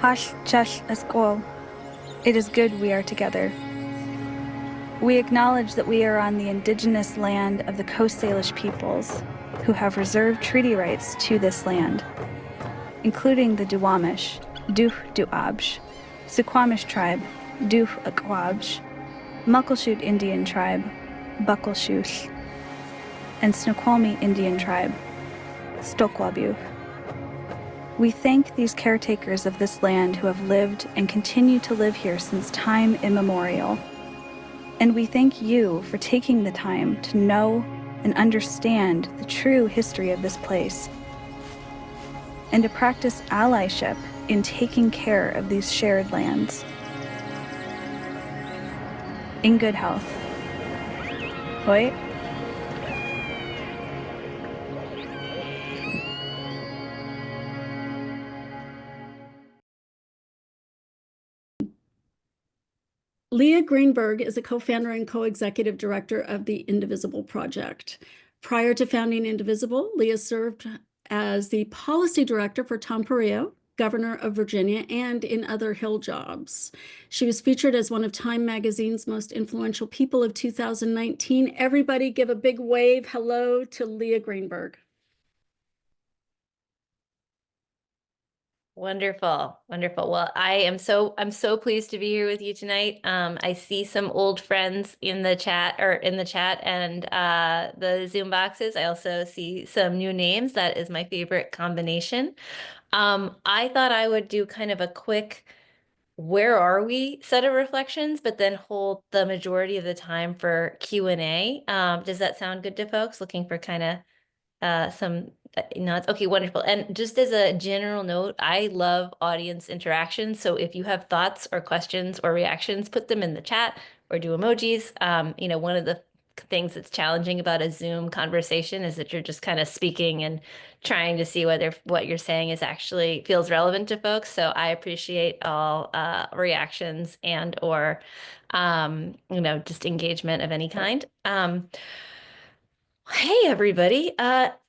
Hash chash askol. It is good we are together. We acknowledge that we are on the indigenous land of the Coast Salish peoples, who have reserved treaty rights to this land, including the Duwamish, Duh Duabj, Suquamish tribe, Duh Akwabj, Muckleshoot Indian tribe, Buckleshoot, and Snoqualmie Indian tribe, Stokwabuh. We thank these caretakers of this land who have lived and continue to live here since time immemorial. And we thank you for taking the time to know and understand the true history of this place, and to practice allyship in taking care of these shared lands. In good health. Hoi. Leah Greenberg is a co-founder and co-executive director of the Indivisible project. Prior to founding Indivisible, Leah served as the policy director for Tom Perillo, governor of Virginia, and in other Hill jobs. She was featured as one of Time magazine's most influential people of 2019. Everybody give a big wave hello to Leah Greenberg. Wonderful, wonderful. Well, I'm so pleased to be here with you tonight. I see some old friends in the chat and the Zoom boxes. I also see some new names. That is my favorite combination. I thought I would do kind of a quick where are we set of reflections, but then hold the majority of the time for Q&A. Does that sound good to folks looking for kind of some nods? Okay, wonderful. And just as a general note, I love audience interaction. So if you have thoughts or questions or reactions, put them in the chat or do emojis. One of the things that's challenging about a Zoom conversation is that you're just kind of speaking and trying to see whether what you're saying is actually feels relevant to folks. So I appreciate all reactions and or just engagement of any kind. Hey everybody,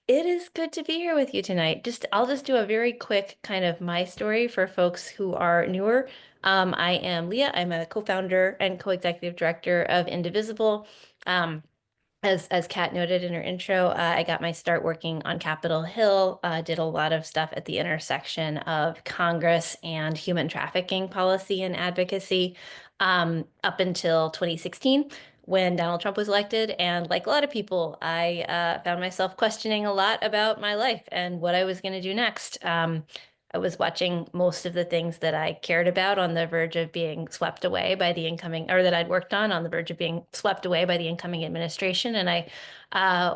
it is good to be here with you tonight. I'll just do a very quick kind of my story for folks who are newer. I am Leah. I'm a co-founder and co-executive director of Indivisible. As Kat noted in her intro, I got my start working on Capitol Hill, did a lot of stuff at the intersection of Congress and human trafficking policy and advocacy up until 2016 when Donald Trump was elected. And like a lot of people, I found myself questioning a lot about my life and what I was going to do next. I was watching most of the things that I cared about on the verge of being swept away by the incoming, or that I'd worked on the verge of being swept away by the incoming administration. And I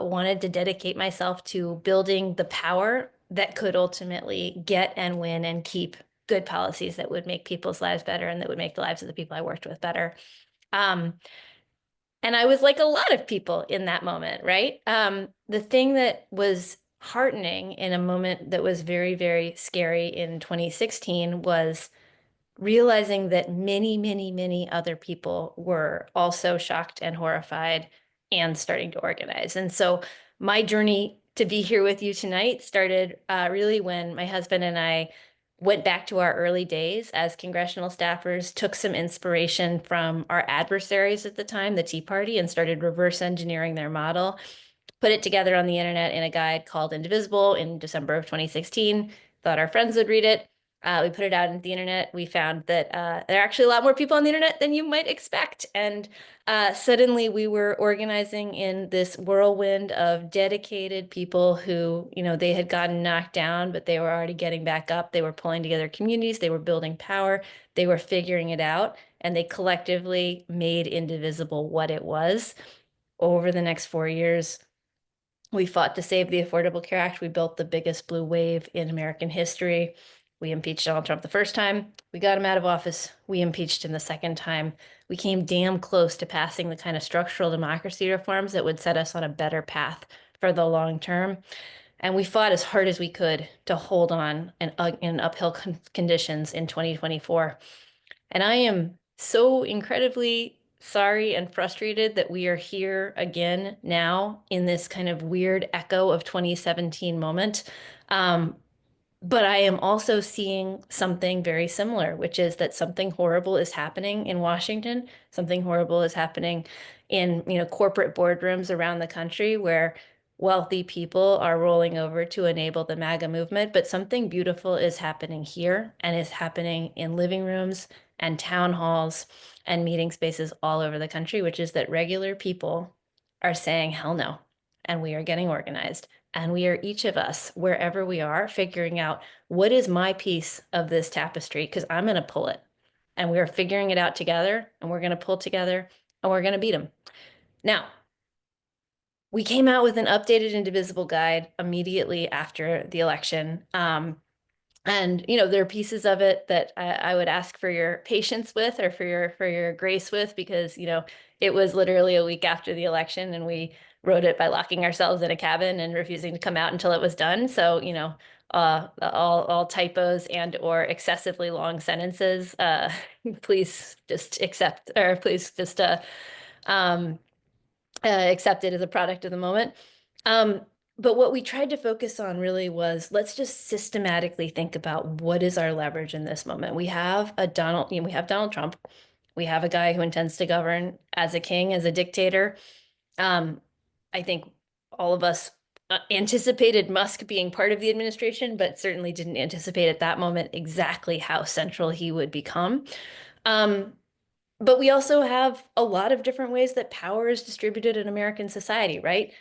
wanted to dedicate myself to building the power that could ultimately get and win and keep good policies that would make people's lives better and that would make the lives of the people I worked with better. And I was like a lot of people in that moment, right? The thing that was heartening in a moment that was very, very scary in 2016 was realizing that many, many, many other people were also shocked and horrified and starting to organize. And so my journey to be here with you tonight started really when my husband and I went back to our early days as congressional staffers, took some inspiration from our adversaries at the time, the Tea Party, and started reverse engineering their model, put it together on the internet in a guide called Indivisible in December of 2016, thought our friends would read it. We put it out on the internet. We found that there are actually a lot more people on the internet than you might expect. And suddenly we were organizing in this whirlwind of dedicated people who, they had gotten knocked down, but they were already getting back up. They were pulling together communities. They were building power. They were figuring it out. And they collectively made Indivisible what it was. Over the next 4 years, we fought to save the Affordable Care Act. We built the biggest blue wave in American history. We impeached Donald Trump the first time. We got him out of office. We impeached him the second time. We came damn close to passing the kind of structural democracy reforms that would set us on a better path for the long term. And we fought as hard as we could to hold on in uphill conditions in 2024. And I am so incredibly sorry and frustrated that we are here again now in this kind of weird echo of 2017 moment. But I am also seeing something very similar, which is that something horrible is happening in Washington. Something horrible is happening in, corporate boardrooms around the country where wealthy people are rolling over to enable the MAGA movement. But something beautiful is happening here and is happening in living rooms and town halls and meeting spaces all over the country, which is that regular people are saying, hell no. And we are getting organized. And we are each of us, wherever we are, figuring out what is my piece of this tapestry, because I'm going to pull it. And we are figuring it out together, and we're going to pull together, and we're going to beat them. Now, we came out with an updated Indivisible guide immediately after the election. And there are pieces of it that I would ask for your patience with, or for your grace with, because it was literally a week after the election, and we wrote it by locking ourselves in a cabin and refusing to come out until it was done. So all typos and or excessively long sentences, please just accept, or please just accept it as a product of the moment. But what we tried to focus on really was, let's just systematically think about what is our leverage in this moment. We have Donald Trump. We have a guy who intends to govern as a king, as a dictator. I think all of us anticipated Musk being part of the administration, but certainly didn't anticipate at that moment exactly how central he would become. But we also have a lot of different ways that power is distributed in American society, right?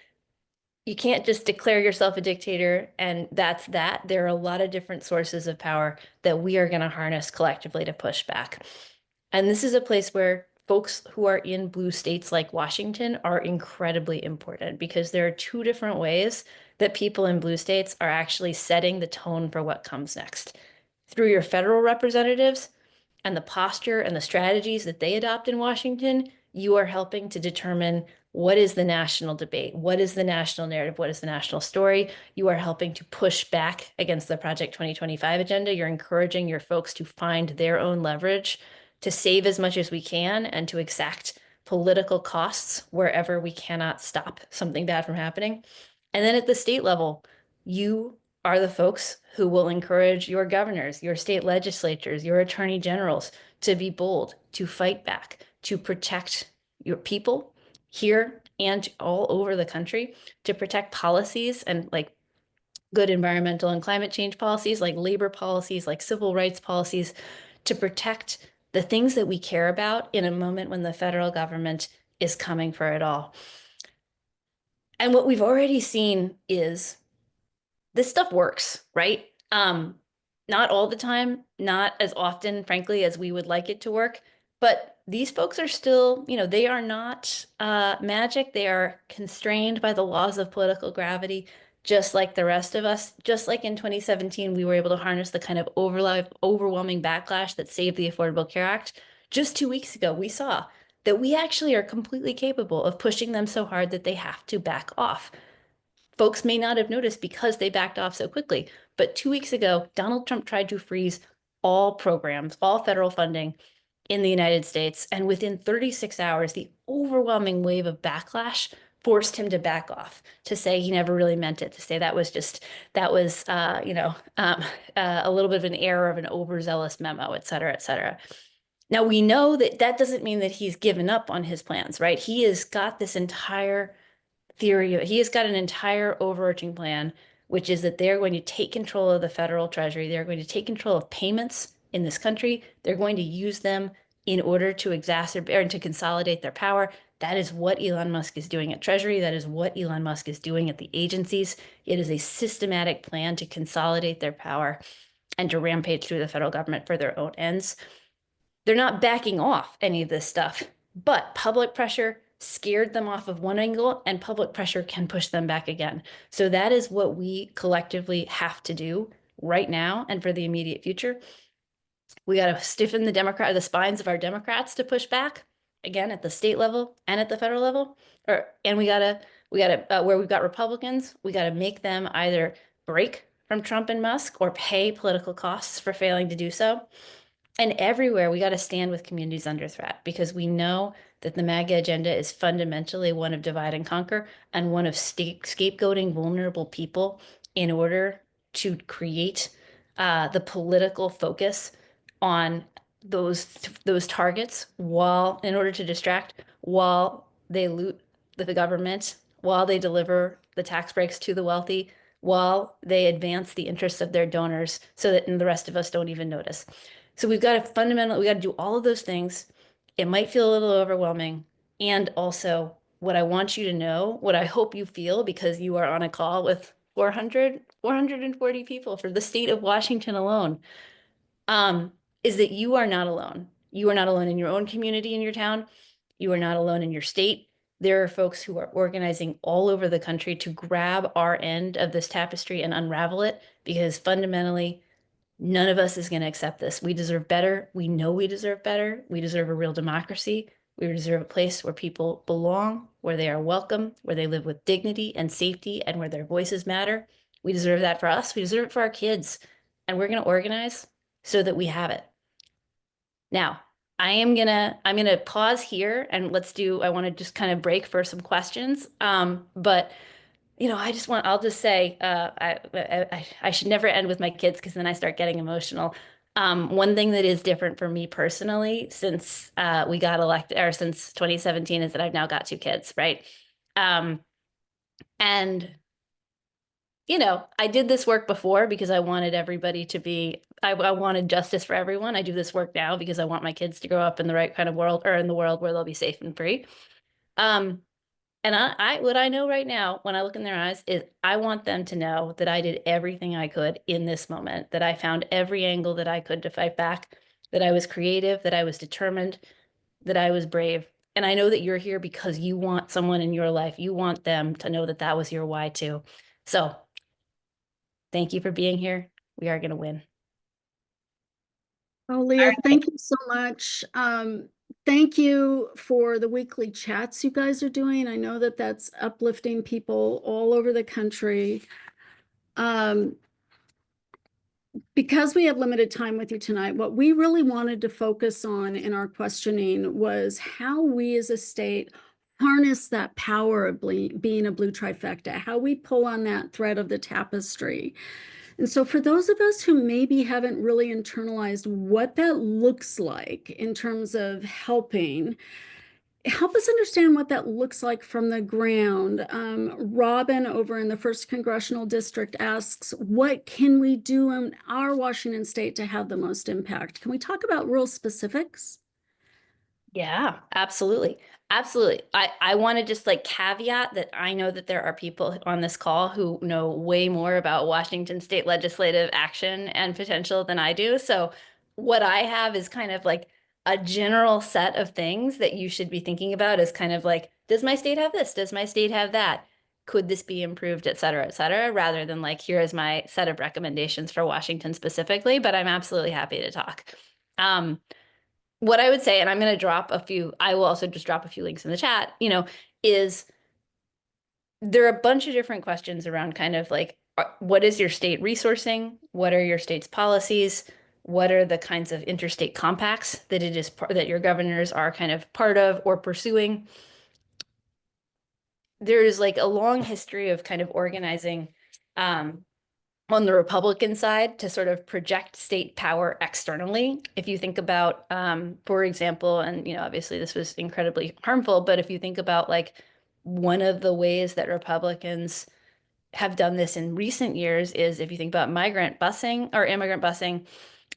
You can't just declare yourself a dictator and that's that. There are a lot of different sources of power that we are going to harness collectively to push back. And this is a place where folks who are in blue states like Washington are incredibly important, because there are two different ways that people in blue states are actually setting the tone for what comes next. Through your federal representatives and the posture and the strategies that they adopt in Washington, you are helping to determine what is the national debate, what is the national narrative, what is the national story. You are helping to push back against the Project 2025 agenda. You're encouraging your folks to find their own leverage to save as much as we can and to exact political costs wherever we cannot stop something bad from happening. And then at the state level, you are the folks who will encourage your governors, your state legislatures, your attorney generals to be bold, to fight back, to protect your people here and all over the country, to protect policies and like good environmental and climate change policies, like labor policies, like civil rights policies, to protect the things that we care about in a moment when the federal government is coming for it all. And what we've already seen is this stuff works, right? Not all the time, not as often, frankly, as we would like it to work, but these folks are still, they are not magic. They are constrained by the laws of political gravity, just like the rest of us. Just like in 2017, we were able to harness the kind of overwhelming backlash that saved the Affordable Care Act. Just 2 weeks ago, we saw that we actually are completely capable of pushing them so hard that they have to back off. Folks may not have noticed because they backed off so quickly, but 2 weeks ago, Donald Trump tried to freeze all programs, all federal funding in the United States. And within 36 hours, the overwhelming wave of backlash forced him to back off, to say he never really meant it, to say that was a little bit of an error of an overzealous memo, et cetera, et cetera. Now, we know that that doesn't mean that he's given up on his plans, right? He has got this entire theory. He has got an entire overarching plan, which is that they're going to take control of the federal treasury. They're going to take control of payments in this country. They're going to use them in order to exacerbate and to consolidate their power. That is what Elon Musk is doing at Treasury. That is what Elon Musk is doing at the agencies. It is a systematic plan to consolidate their power and to rampage through the federal government for their own ends. They're not backing off any of this stuff, but public pressure scared them off of one angle, and public pressure can push them back again. So that is what we collectively have to do right now and for the immediate future. We got to stiffen the spines of our Democrats to push back again at the state level and at the federal level. And we gotta where we've got Republicans, we got to make them either break from Trump and Musk or pay political costs for failing to do so. And everywhere we got to stand with communities under threat, because we know that the MAGA agenda is fundamentally one of divide and conquer and one of scapegoating vulnerable people in order to create the political focus on those targets while in order to distract while they loot the government, while they deliver the tax breaks to the wealthy, while they advance the interests of their donors so that the rest of us don't even notice. So we got to do all of those things. It might feel a little overwhelming. And also, what I want you to know, what I hope you feel, because you are on a call with 440 people for the state of Washington alone, is that you are not alone. You are not alone in your own community, in your town. You are not alone in your state. There are folks who are organizing all over the country to grab our end of this tapestry and unravel it, because fundamentally, none of us is going to accept this. We deserve better. We know we deserve better. We deserve a real democracy. We deserve a place where people belong, where they are welcome, where they live with dignity and safety, and where their voices matter. We deserve that for us. We deserve it for our kids. And we're going to organize so that we have it. Now, I'm gonna pause here and I want to just kind of break for some questions. But I'll just say, I should never end with my kids, because then I start getting emotional. One thing that is different for me personally since we got elected, or since 2017, is that I've now got 2 kids, right? And I did this work before because I wanted everybody to be, I wanted justice for everyone. I do this work now because I want my kids to grow up in the right kind of world, or in the world where they'll be safe and free. And what I know right now, when I look in their eyes, is I want them to know that I did everything I could in this moment, that I found every angle that I could to fight back, that I was creative, that I was determined, that I was brave. And I know that you're here because you want someone in your life, you want them to know that that was your why too. So thank you for being here. We are going to win. Oh, Leah, thank you so much. Thank you for the weekly chats you guys are doing. I know that that's uplifting people all over the country. Because we have limited time with you tonight, what we really wanted to focus on in our questioning was how we as a state harness that power of being a blue trifecta, how we pull on that thread of the tapestry. And so for those of us who maybe haven't really internalized what that looks like in terms of helping, help us understand what that looks like from the ground. Robin over in the 1st Congressional District asks, what can we do in our Washington state to have the most impact? Can we talk about real specifics? Yeah, absolutely. Absolutely. I want to just caveat that I know that there are people on this call who know way more about Washington state legislative action and potential than I do. So what I have is kind of like a general set of things that you should be thinking about, is kind of like, does my state have this? Does my state have that? Could this be improved, et cetera, rather than here is my set of recommendations for Washington specifically, but I'm absolutely happy to talk. What I would say, and I'm going to drop a few, I will also just drop a few links in the chat, is there are a bunch of different questions around kind of what is your state resourcing? What are your state's policies? What are the kinds of interstate compacts that that your governors are kind of part of or pursuing? There's a long history of kind of organizing on the Republican side to sort of project state power externally. If you think about, for example, and obviously this was incredibly harmful, but if you think about one of the ways that Republicans have done this in recent years is if you think about migrant busing or immigrant busing,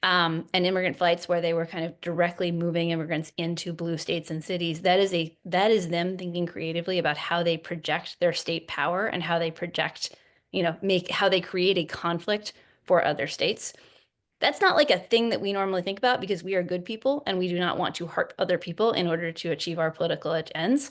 and immigrant flights where they were kind of directly moving immigrants into blue states and cities. That is them thinking creatively about how they project their state power and how they project, how they create a conflict for other states. That's not a thing that we normally think about, because we are good people and we do not want to hurt other people in order to achieve our political ends.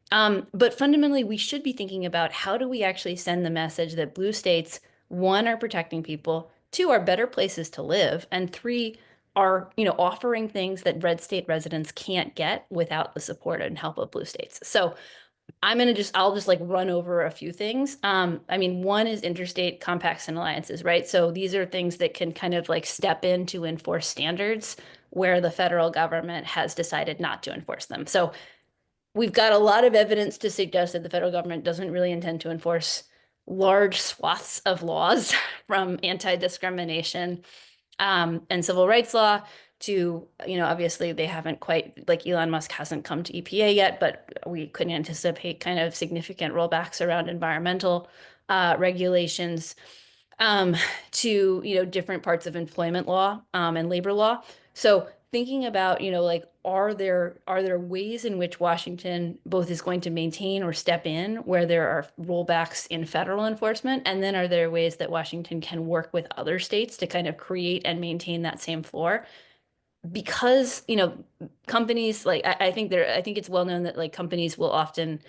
But fundamentally, we should be thinking about how do we actually send the message that blue states, 1, are protecting people, 2, are better places to live, and 3, are offering things that red state residents can't get without the support and help of blue states. So I'll just run over a few things. I mean, 1 is interstate compacts and alliances, right? So these are things that can kind of step in to enforce standards where the federal government has decided not to enforce them. So we've got a lot of evidence to suggest that the federal government doesn't really intend to enforce large swaths of laws from anti-discrimination and civil rights law to, obviously they haven't quite, like Elon Musk hasn't come to EPA yet, but we could anticipate kind of significant rollbacks around environmental regulations to, different parts of employment law and labor law. So thinking about, like, are there ways in which Washington both is going to maintain or step in where there are rollbacks in federal enforcement? And then are there ways that Washington can work with other states to kind of create and maintain that same floor? Because, companies like I think it's well known that like companies will often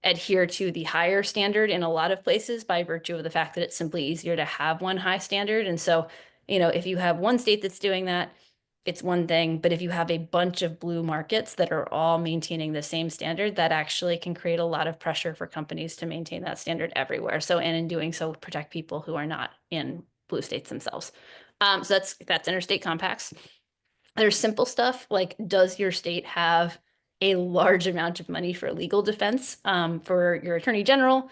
adhere to the higher standard in a lot of places by virtue of the fact that it's simply easier to have one high standard. And so, if you have one state that's doing that, it's one thing. But if you have a bunch of blue markets that are all maintaining the same standard, that actually can create a lot of pressure for companies to maintain that standard everywhere. So, and in doing so, protect people who are not in blue states themselves. So that's interstate compacts. There's simple stuff like, does your state have a large amount of money for legal defense for your attorney general,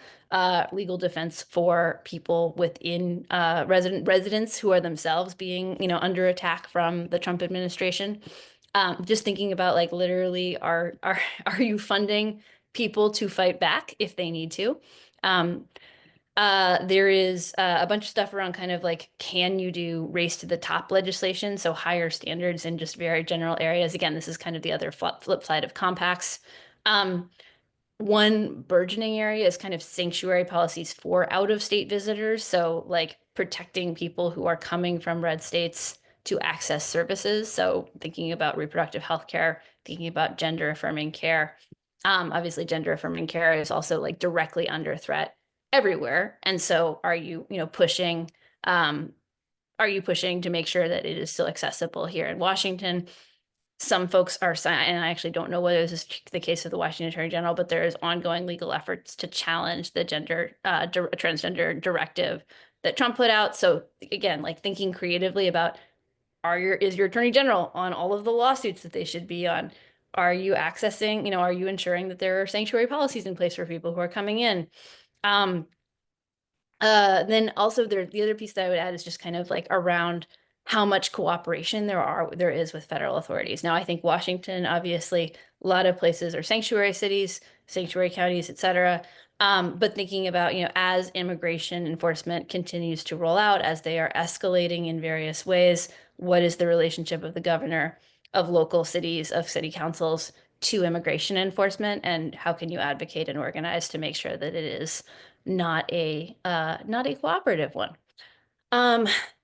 legal defense for people within residents who are themselves being, under attack from the Trump administration? Just thinking about like literally, are you funding people to fight back if they need to? There is a bunch of stuff around kind of like, can you do race to the top legislation? So higher standards in just very general areas. Again, this is kind of the other flip side of compacts. One burgeoning area is kind of sanctuary policies for out-of-state visitors. So like protecting people who are coming from red states to access services. So thinking about reproductive health care, thinking about gender affirming care. Obviously, gender affirming care is also like directly under threat everywhere. And so are you, pushing to make sure that it is still accessible here in Washington? Some folks are, and I actually don't know whether this is the case of the Washington Attorney General, but there is ongoing legal efforts to challenge the transgender directive that Trump put out. So again, like thinking creatively about, is your Attorney General on all of the lawsuits that they should be on? Are you accessing, are you ensuring that there are sanctuary policies in place for people who are coming in? Then also the other piece that I would add is just kind of like around how much cooperation there is with federal authorities. Now, I think Washington, obviously, a lot of places are sanctuary cities, sanctuary counties, et cetera. But thinking about, as immigration enforcement continues to roll out, as they are escalating in various ways, what is the relationship of the governor, of local cities, of city councils to immigration enforcement, and how can you advocate and organize to make sure that it is not a cooperative one?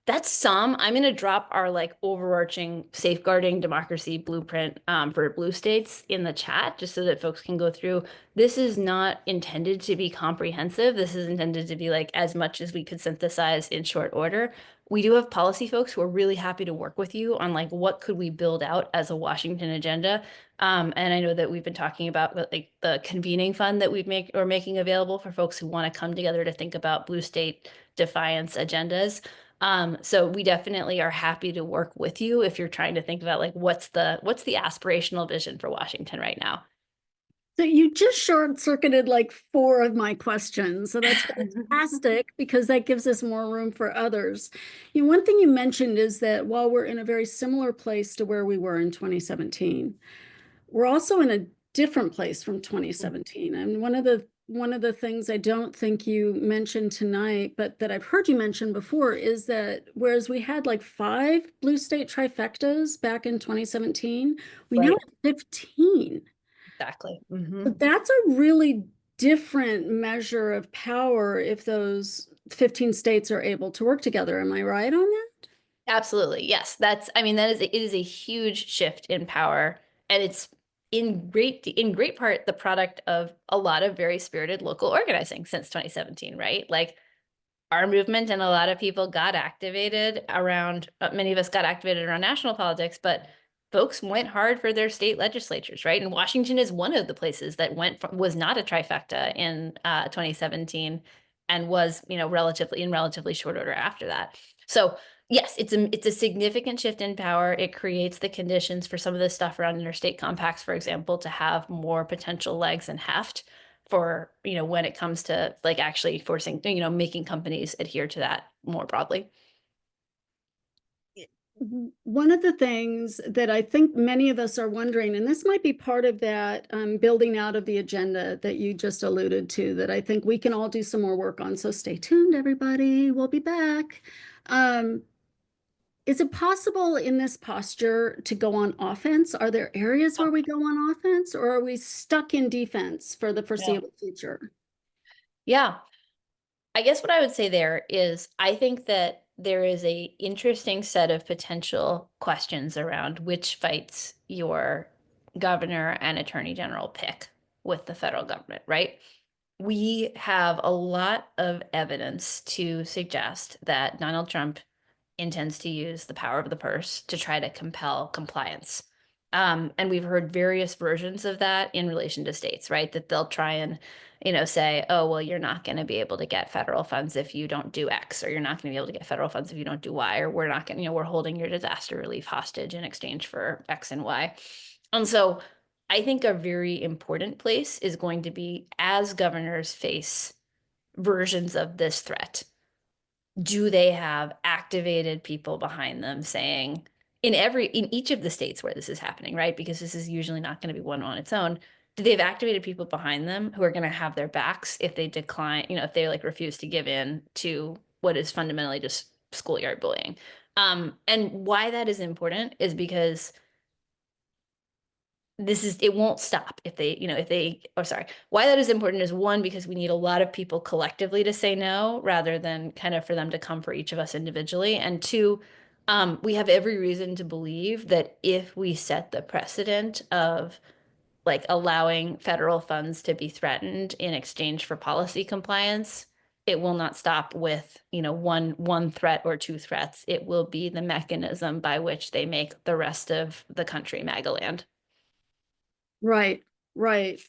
That's some. I'm going to drop our like overarching safeguarding democracy blueprint for blue states in the chat just so that folks can go through. This is not intended to be comprehensive. This is intended to be like as much as we could synthesize in short order. We do have policy folks who are really happy to work with you on like what could we build out as a Washington agenda. And I know that we've been talking about like the convening fund that we're making available for folks who want to come together to think about blue state defiance agendas. So we definitely are happy to work with you if you're trying to think about like what's the aspirational vision for Washington right now. So you just short-circuited like 4 of my questions. So that's fantastic because that gives us more room for others. One thing you mentioned is that while we're in a very similar place to where we were in 2017, we're also in a different place from 2017. And one of the things I don't think you mentioned tonight, but that I've heard you mention before, is that whereas we had like 5 blue state trifectas back in 2017, we now have 15. Exactly. But that's a really different measure of power if those 15 states are able to work together. Am I right on that? Absolutely. Yes. It is a huge shift in power. And it's in great part the product of a lot of very spirited local organizing since 2017, right? Like our movement and a lot of people got activated around, many of us got activated around national politics, but folks went hard for their state legislatures, right? And Washington is one of the places that was not a trifecta in 2017 and was, relatively short order after that. So yes, it's a significant shift in power. It creates the conditions for some of this stuff around interstate compacts, for example, to have more potential legs and heft for, when it comes to like actually forcing, making companies adhere to that more broadly. One of the things that I think many of us are wondering, and this might be part of that building out of the agenda that you just alluded to, that I think we can all do some more work on. So stay tuned, everybody. We'll be back. Is it possible in this posture to go on offense? Are there areas where we go on offense, or are we stuck in defense for the foreseeable future? Yeah. I guess what I would say there is I think that there is a interesting set of potential questions around which fights your governor and attorney general pick with the federal government, right? We have a lot of evidence to suggest that Donald Trump intends to use the power of the purse to try to compel compliance. And we've heard various versions of that in relation to states, right? That they'll try and, say, oh, well, you're not going to be able to get federal funds if you don't do X, or you're not going to be able to get federal funds if you don't do Y, or we're not going to, we're holding your disaster relief hostage in exchange for X and Y. And so I think a very important place is going to be as governors face versions of this threat, do they have activated people behind them saying in each of the states where this is happening, right? Because this is usually not going to be one on its own. Do they have activated people behind them who are going to have their backs if they decline, if they like refuse to give in to what is fundamentally just schoolyard bullying? And why that is important is because it won't stop if they, why that is important is, one, because we need a lot of people collectively to say no rather than kind of for them to come for each of us individually. And two, we have every reason to believe that if we set the precedent of like allowing federal funds to be threatened in exchange for policy compliance, it will not stop with, one threat or two threats. It will be the mechanism by which they make the rest of the country MAGA land. Right, right.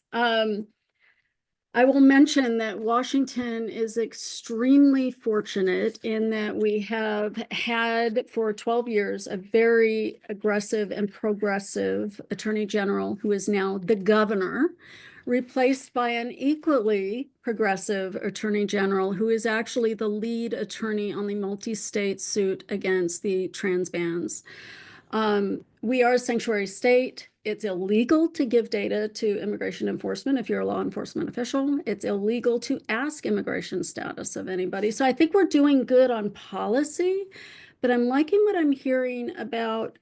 I will mention that Washington is extremely fortunate in that we have had for 12 years a very aggressive and progressive attorney general who is now the governor, replaced by an equally progressive attorney general who is actually the lead attorney on the multi-state suit against the trans bans. We are a sanctuary state. It's illegal to give data to immigration enforcement if you're a law enforcement official. It's illegal to ask immigration status of anybody. So I think we're doing good on policy, but I'm liking what I'm hearing about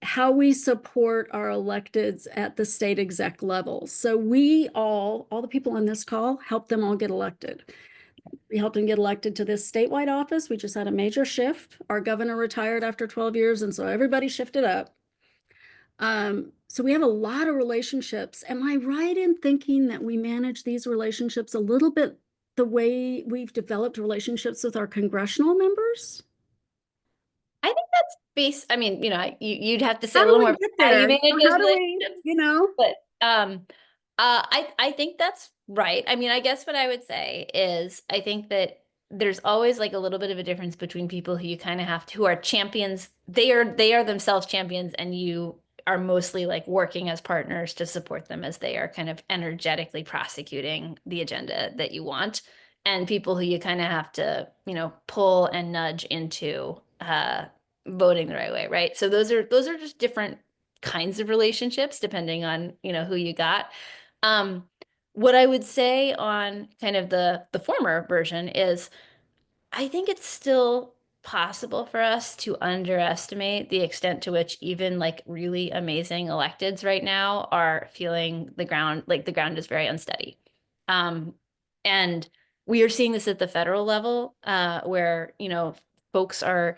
how we support our electeds at the state exec level. So we all the people on this call, help them all get elected. We helped him get elected to this statewide office. We just had a major shift. Our governor retired after 12 years, and so everybody shifted up. So we have a lot of relationships. Am I right in thinking that we manage these relationships a little bit the way we've developed relationships with our congressional members? I think that's I mean, you'd have to say How a do little we more get how there? you manage those How do we, relationships. you know? But I think that's right. I mean, I guess what I would say is I think that there's always like a little bit of a difference between people who you kind of have to, who are champions. They are themselves champions, and you are mostly like working as partners to support them as they are kind of energetically prosecuting the agenda that you want. And people who you kind of have to, pull and nudge into voting the right way, right? So those are just different kinds of relationships depending on, who you got. What I would say on kind of the former version is I think it's still possible for us to underestimate the extent to which even like really amazing electeds right now are feeling the ground is very unsteady. And we are seeing this at the federal level, where, folks are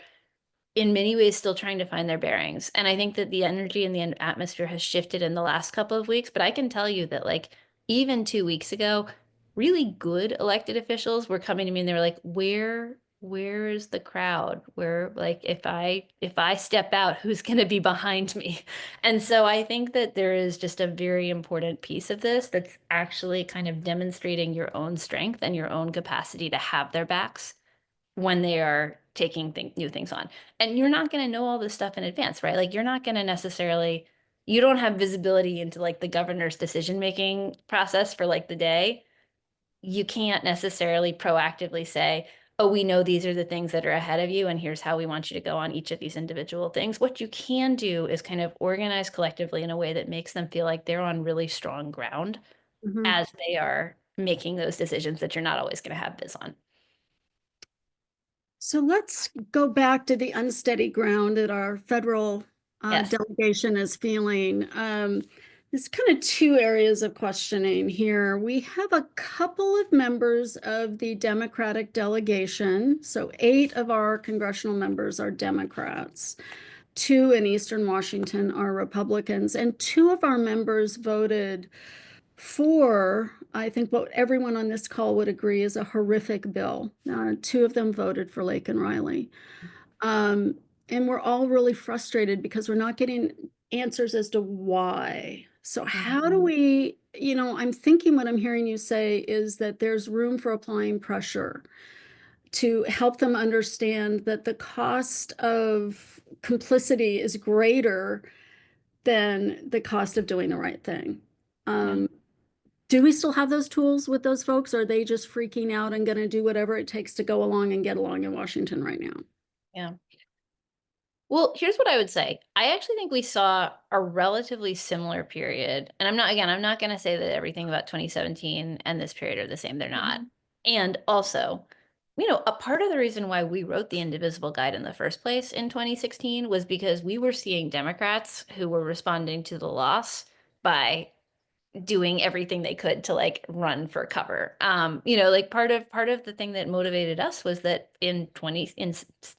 in many ways still trying to find their bearings. And I think that the energy and the atmosphere has shifted in the last couple of weeks. But I can tell you that like even 2 weeks ago, really good elected officials were coming to me and they were like, where is the crowd? Where, like, if I step out, who's going to be behind me? And so I think that there is just a very important piece of this that's actually kind of demonstrating your own strength and your own capacity to have their backs when they are taking new things on. And you're not going to know all this stuff in advance, right? Like you're not going to necessarily you don't have visibility into like the governor's decision-making process for like the day, you can't necessarily proactively say, oh, we know these are the things that are ahead of you, and here's how we want you to go on each of these individual things. What you can do is kind of organize collectively in a way that makes them feel like they're on really strong ground as they are making those decisions that you're not always going to have biz on. So let's go back to the unsteady ground that our federal Yes. delegation is feeling. There's kind of two areas of questioning here. We have a couple of members of the Democratic delegation. So 8 of our congressional members are Democrats. 2 in Eastern Washington are Republicans, and 2 of our members voted for, I think what everyone on this call would agree is a horrific bill. 2 of them voted for Lake and Riley. And we're all really frustrated because we're not getting answers as to why. So how do we, I'm thinking what I'm hearing you say is that there's room for applying pressure to help them understand that the cost of complicity is greater than the cost of doing the right thing. Do we still have those tools with those folks? Or are they just freaking out and going to do whatever it takes to go along and get along in Washington right now? Yeah. Well, here's what I would say. I actually think we saw a relatively similar period. And I'm not going to say that everything about 2017 and this period are the same. They're not. And also, a part of the reason why we wrote the Indivisible Guide in the first place in 2016 was because we were seeing Democrats who were responding to the loss by doing everything they could to like run for cover. Like part of the thing that motivated us was that in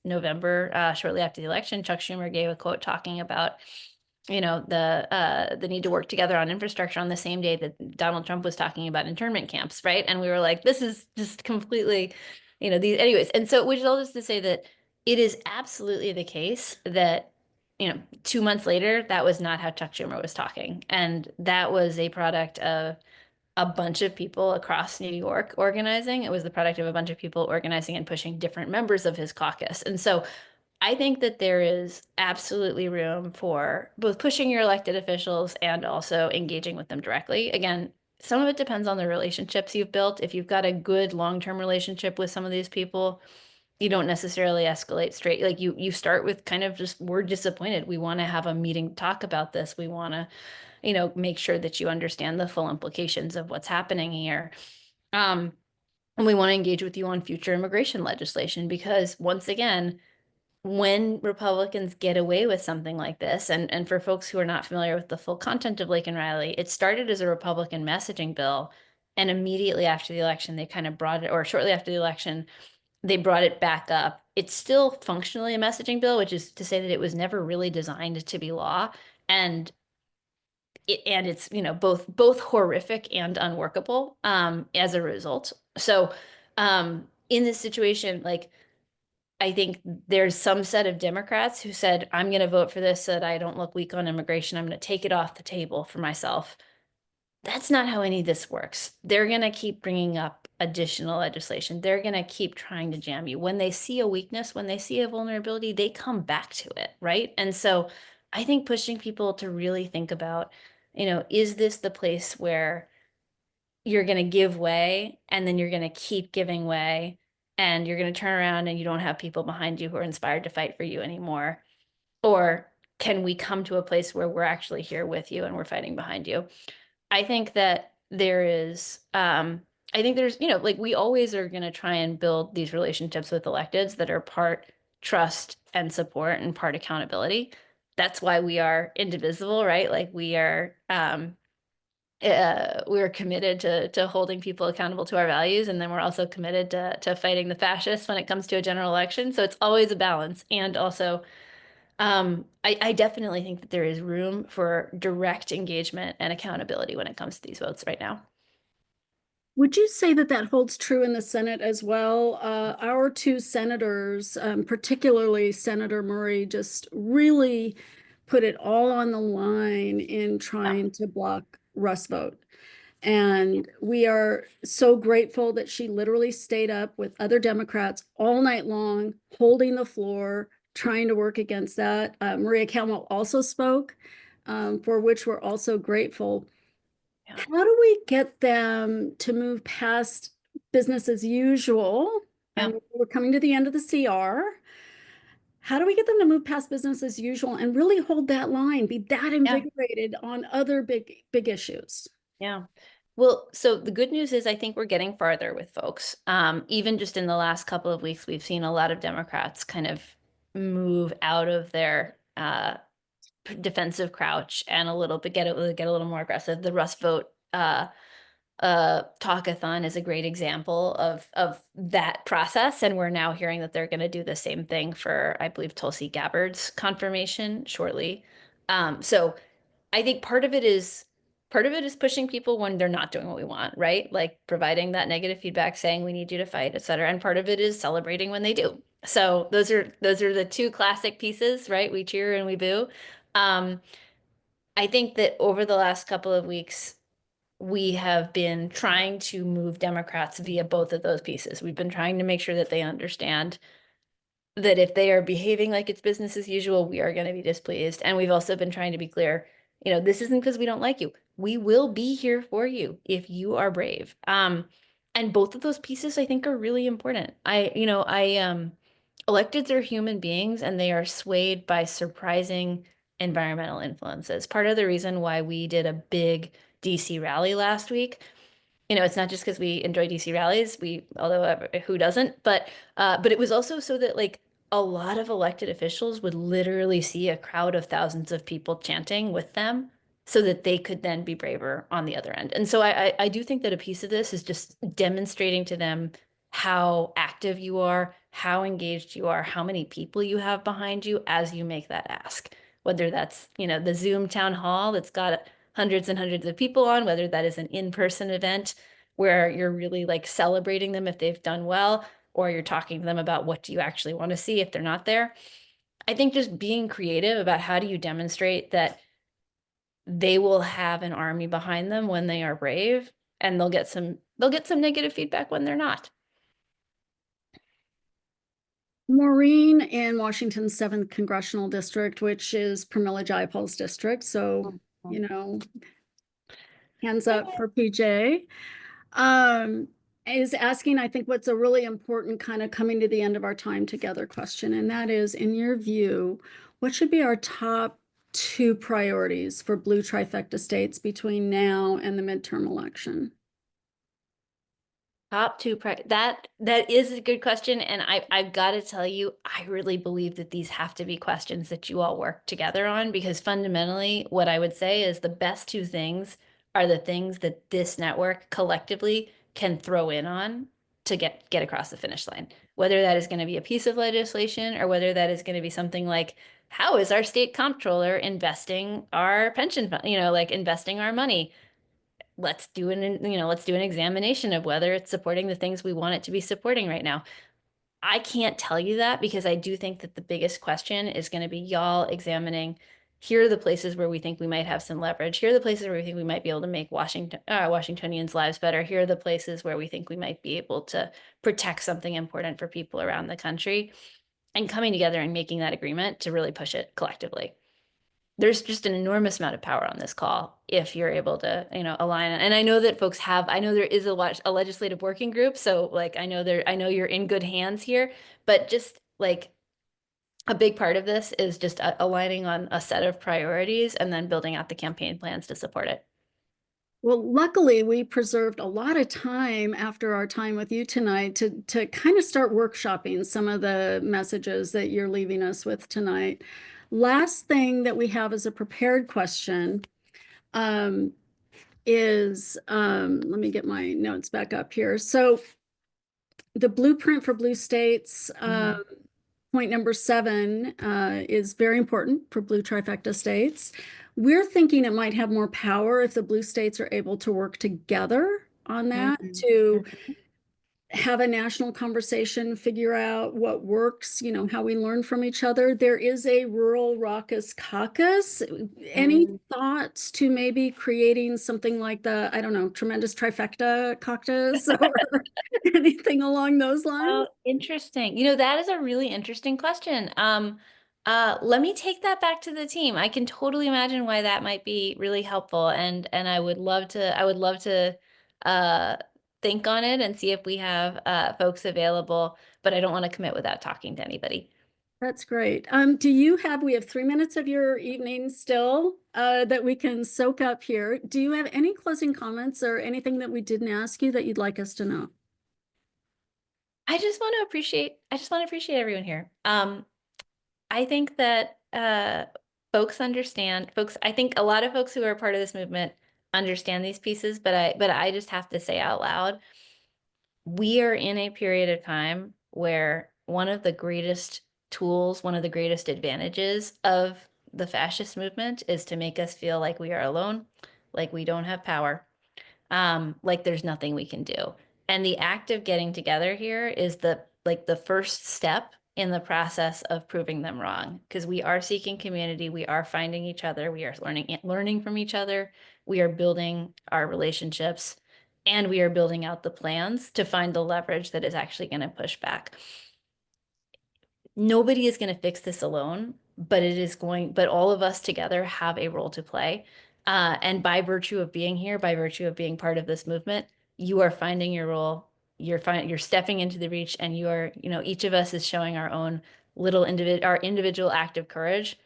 November, shortly after the election, Chuck Schumer gave a quote talking about, the need to work together on infrastructure on the same day that Donald Trump was talking about internment camps, right? And we were like, this is just completely, these anyways. And so, which is all just to say that it is absolutely the case that 2 months later, that was not how Chuck Schumer was talking. And that was a product of a bunch of people across New York organizing. It was the product of a bunch of people organizing and pushing different members of his caucus. And so I think that there is absolutely room for both pushing your elected officials and also engaging with them directly. Again, some of it depends on the relationships you've built. If you've got a good long-term relationship with some of these people, you don't necessarily escalate straight. Like you start with kind of just, we're disappointed. We want to have a meeting to talk about this. We want to, make sure that you understand the full implications of what's happening here. And we want to engage with you on future immigration legislation because once again, when Republicans get away with something like this, and for folks who are not familiar with the full content of Lake and Riley, it started as a Republican messaging bill. And immediately after the election, they kind of brought it, or shortly after the election, they brought it back up. It's still functionally a messaging bill, which is to say that it was never really designed to be law. And it's both horrific and unworkable as a result. So in this situation, like I think there's some set of Democrats who said, I'm going to vote for this so that I don't look weak on immigration. I'm going to take it off the table for myself. That's not how any of this works. They're going to keep bringing up additional legislation. They're going to keep trying to jam you. When they see a weakness, when they see a vulnerability, they come back to it, right? And so I think pushing people to really think about, is this the place where you're going to give way and then you're going to keep giving way and you're going to turn around and you don't have people behind you who are inspired to fight for you anymore? Or can we come to a place where we're actually here with you and we're fighting behind you? I think that there's, like we always are going to try and build these relationships with electeds that are part trust and support and part accountability. That's why we are indivisible, right? Like we're committed to holding people accountable to our values, and then we're also committed to fighting the fascists when it comes to a general election. So it's always a balance, and also I definitely think that there is room for direct engagement and accountability when it comes to these votes right now. Would you say that that holds true in the Senate as well? Our 2 senators, particularly Senator Murray, just really put it all on the line in trying to block Russ vote. And we are so grateful that she literally stayed up with other Democrats all night long, holding the floor, trying to work against that. Maria Calmo also spoke. for which we're also grateful. Yeah. How do we get them to move past business as usual? Yeah. And we're coming to the end of the CR. How do we get them to move past business as usual and really hold that line, be that invigorated on other big issues? Yeah. Well, so the good news is I think we're getting farther with folks. Even just in the last couple of weeks, we've seen a lot of Democrats kind of move out of their defensive crouch and a little bit get a little more aggressive. The Rust vote talkathon is a great example of that process, and we're now hearing that they're going to do the same thing for, I believe, Tulsi Gabbard's confirmation shortly. So I think part of it is pushing people when they're not doing what we want, right? Like providing that negative feedback, saying we need you to fight, et cetera. And part of it is celebrating when they do. So those are the two classic pieces, right? We cheer and we boo. I think that over the last couple of weeks, we have been trying to move Democrats via both of those pieces. We've been trying to make sure that they understand that if they are behaving like it's business as usual, we are going to be displeased. And we've also been trying to be clear, this isn't because we don't like you. We will be here for you if you are brave. And both of those pieces I think are really important. Electeds are human beings and they are swayed by surprising environmental influences. Part of the reason why we did a big DC rally last week, it's not just because we enjoy DC rallies, although who doesn't, but it was also so that like a lot of elected officials would literally see a crowd of thousands of people chanting with them so that they could then be braver on the other end. And so I do think that a piece of this is just demonstrating to them how active you are, how engaged you are, how many people you have behind you as you make that ask. Whether that's, the Zoom town hall that's got hundreds and hundreds of people on, whether that is an in-person event where you're really like celebrating them if they've done well, or you're talking to them about what do you actually want to see if they're not there. I think just being creative about how do you demonstrate that they will have an army behind them when they are brave, and they'll get some negative feedback when they're not. Maureen in Washington's 7th Congressional District, which is Pramila Jayapal's district. So, hands up for PJ. Is asking, I think, what's a really important kind of coming to the end of our time together question. And that is, in your view, what should be our top 2 priorities for blue trifecta states between now and the midterm election? Top 2 that is a good question, and I've got to tell you, I really believe that these have to be questions that you all work together on, because fundamentally, what I would say is the best 2 things are the things that this network collectively can throw in on to get across the finish line. Whether that is going to be a piece of legislation or whether that is going to be something like, how is our state comptroller investing our pension fund, like investing our money? Let's do an examination of whether it's supporting the things we want it to be supporting right now. I can't tell you that, because I do think that the biggest question is going to be y'all examining, here are the places where we think we might have some leverage. Here are the places where we think we might be able to make Washingtonians' lives better. Here are the places where we think we might be able to protect something important for people around the country, and coming together and making that agreement to really push it collectively. There's just an enormous amount of power on this call if you're able to, align. And I know that folks I know there is a legislative working group. So like, I know you're in good hands here, but just like a big part of this is just aligning on a set of priorities and then building out the campaign plans to support it. Well, luckily, we preserved a lot of time after our time with you tonight to kind of start workshopping some of the messages that you're leaving us with tonight. Last thing that we have as a prepared question is, let me get my notes back up here. So the blueprint for blue states, point number 7 is very important for blue trifecta states. We're thinking it might have more power if the blue states are able to work together on that to have a national conversation, figure out what works, how we learn from each other. There is a rural raucous caucus. Any thoughts to maybe creating something like the, I don't know, tremendous trifecta caucus or anything along those lines? Oh, interesting. That is a really interesting question. Let me take that back to the team. I can totally imagine why that might be really helpful, and I would love to think on it and see if we have folks available, but I don't want to commit without talking to anybody. That's great. We have 3 minutes of your evening still that we can soak up here. Do you have any closing comments or anything that we didn't ask you that you'd like us to know? I just want to appreciate everyone here. I think that I think a lot of folks who are part of this movement understand these pieces, but I just have to say out loud, we are in a period of time where one of the greatest tools, one of the greatest advantages of the fascist movement is to make us feel like we are alone, like we don't have power, like there's nothing we can do. And the act of getting together here is the first step in the process of proving them wrong, because we are seeking community, we are finding each other, we are learning from each other, we are building our relationships, and we are building out the plans to find the leverage that is actually going to push back. Nobody is going to fix this alone, but all of us together have a role to play. And by virtue of being here, by virtue of being part of this movement, you are finding your role. You're stepping into the breach, and each of us is showing our own our individual act of courage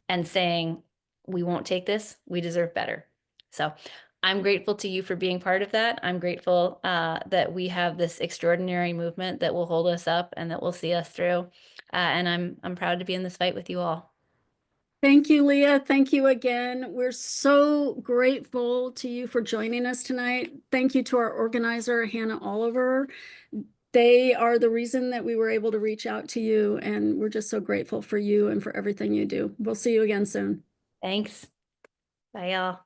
and saying, we won't take this, we deserve better. So I'm grateful to you for being part of that. I'm grateful that we have this extraordinary movement that will hold us up and that will see us through. And I'm proud to be in this fight with you all. Thank you, Leah. Thank you again. We're so grateful to you for joining us tonight. Thank you to our organizer, Hannah Oliver. They are the reason that we were able to reach out to you, and we're just so grateful for you and for everything you do. We'll see you again soon. Thanks. Bye, y'all.